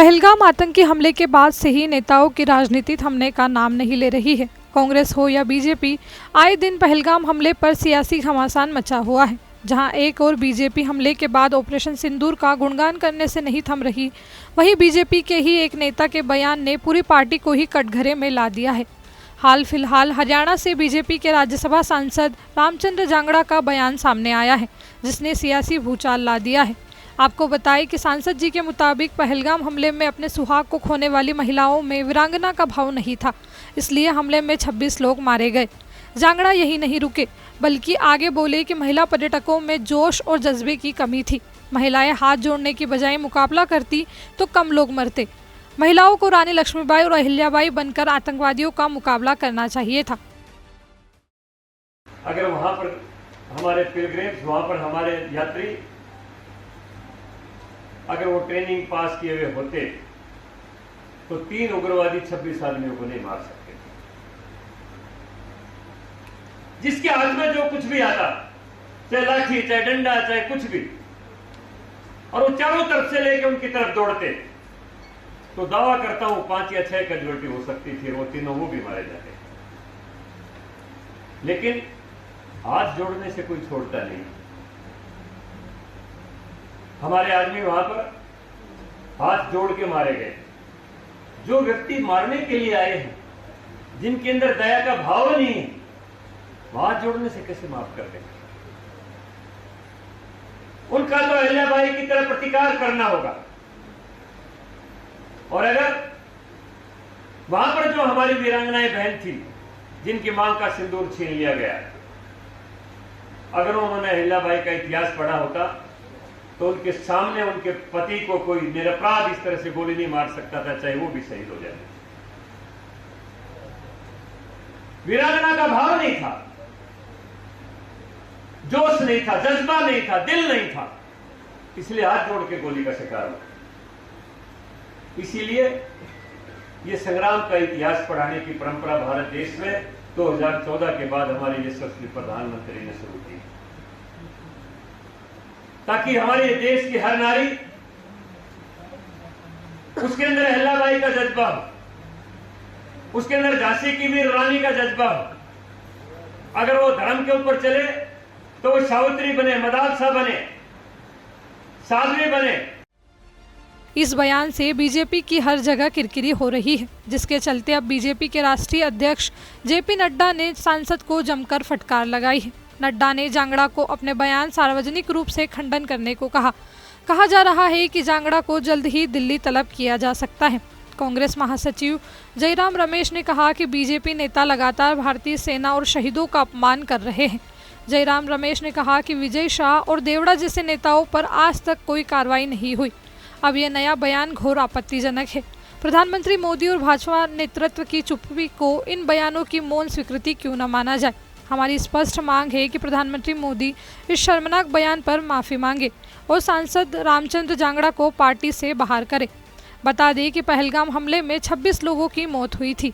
पहलगाम आतंकी हमले के बाद से ही नेताओं की राजनीति थमने का नाम नहीं ले रही है। कांग्रेस हो या बीजेपी, आए दिन पहलगाम हमले पर सियासी घमासान मचा हुआ है। जहां एक और बीजेपी हमले के बाद ऑपरेशन सिंदूर का गुणगान करने से नहीं थम रही, वहीं बीजेपी के ही एक नेता के बयान ने पूरी पार्टी को ही कटघरे में ला दिया है। हाल फिलहाल हरियाणा से बीजेपी के राज्यसभा सांसद रामचंद्र जांगड़ा का बयान सामने आया है, जिसने सियासी भूचाल ला दिया है। आपको बताएं कि सांसद जी के मुताबिक पहलगाम हमले में अपने सुहाग को खोने वाली महिलाओं में वीरांगना का भाव नहीं था, इसलिए हमले में 26 लोग मारे गए। जांगड़ा यही नहीं रुके, बल्कि आगे बोले कि महिला पर्यटकों में जोश और जज्बे की कमी थी। महिलाएं हाथ जोड़ने की बजाय मुकाबला करती तो कम लोग मरते। महिलाओं को रानी लक्ष्मीबाई और अहिल्याबाई बनकर आतंकवादियों का मुकाबला करना चाहिए था। अगर वहां पर हमारे पिलग्रिम्स, वहां पर हमारे यात्री अगर वो ट्रेनिंग पास किए हुए होते तो 3 उग्रवादी 26 आदमियों को नहीं मार सकते। जिसके हाथ में जो कुछ भी आता, चाहे लाठी, चाहे डंडा, चाहे कुछ भी, और वो चारों तरफ से लेके उनकी तरफ दौड़ते, तो दावा करता हूं 5 या 6 कैजुअल्टी हो सकती थी, वो तीनों वो भी मारे जाते। लेकिन हाथ जोड़ने से कोई छोड़ता नहीं। हमारे आदमी वहां पर हाथ जोड़ के मारे गए। जो व्यक्ति मारने के लिए आए हैं, जिनके अंदर दया का भाव नहीं है, हाथ जोड़ने से कैसे माफ कर देंगे? उनका तो अहिल्याबाई की तरह प्रतिकार करना होगा। और अगर वहां पर जो हमारी वीरांगनाएं बहन थी, जिनकी मांग का सिंदूर छीन लिया गया, अगर उन्होंने अहिल्याबाई का इतिहास पढ़ा होता तो उनके सामने उनके पति को कोई निरपराध इस तरह से गोली नहीं मार सकता था, चाहे वो भी शहीद हो जाए। वीरांगना का भाव नहीं था, जोश नहीं था, जज्बा नहीं था, दिल नहीं था, इसलिए हाथ जोड़ के गोली का शिकार हुआ। इसीलिए ये संग्राम का इतिहास पढ़ाने की परंपरा भारत देश में 2014 के बाद हमारे यशस्वी प्रधानमंत्री ने शुरू की, ताकि हमारे देश की हर नारी, उसके अंदर अहिल्याबाई का जज्बा हो, उसके अंदर झांसी की वीर रानी का जज्बा हो। अगर वो धर्म के ऊपर चले तो वो सावित्री बने, मदालसा बने, साध्वी बने। इस बयान से बीजेपी की हर जगह किरकिरी हो रही है, जिसके चलते अब बीजेपी के राष्ट्रीय अध्यक्ष जेपी नड्डा ने सांसद को जमकर फटकार लगाई है। नड्डा ने जांगड़ा को अपने बयान सार्वजनिक रूप से खंडन करने को कहा जा रहा है कि जांगड़ा को जल्द ही दिल्ली तलब किया जा सकता है। कांग्रेस महासचिव जयराम रमेश ने कहा कि बीजेपी नेता लगातार भारतीय सेना और शहीदों का अपमान कर रहे हैं। जयराम रमेश ने कहा कि विजय शाह और देवड़ा जैसे नेताओं पर आज तक कोई कार्रवाई नहीं हुई। अब यह नया बयान घोर आपत्तिजनक है। प्रधानमंत्री मोदी और भाजपा नेतृत्व की चुप्पी को इन बयानों की मौन स्वीकृति क्यों न माना जाए। हमारी स्पष्ट मांग है कि प्रधानमंत्री मोदी इस शर्मनाक बयान पर माफी मांगे और सांसद रामचंद्र जांगड़ा को पार्टी से बाहर करे। बता दें कि पहलगाम हमले में 26 लोगों की मौत हुई थी।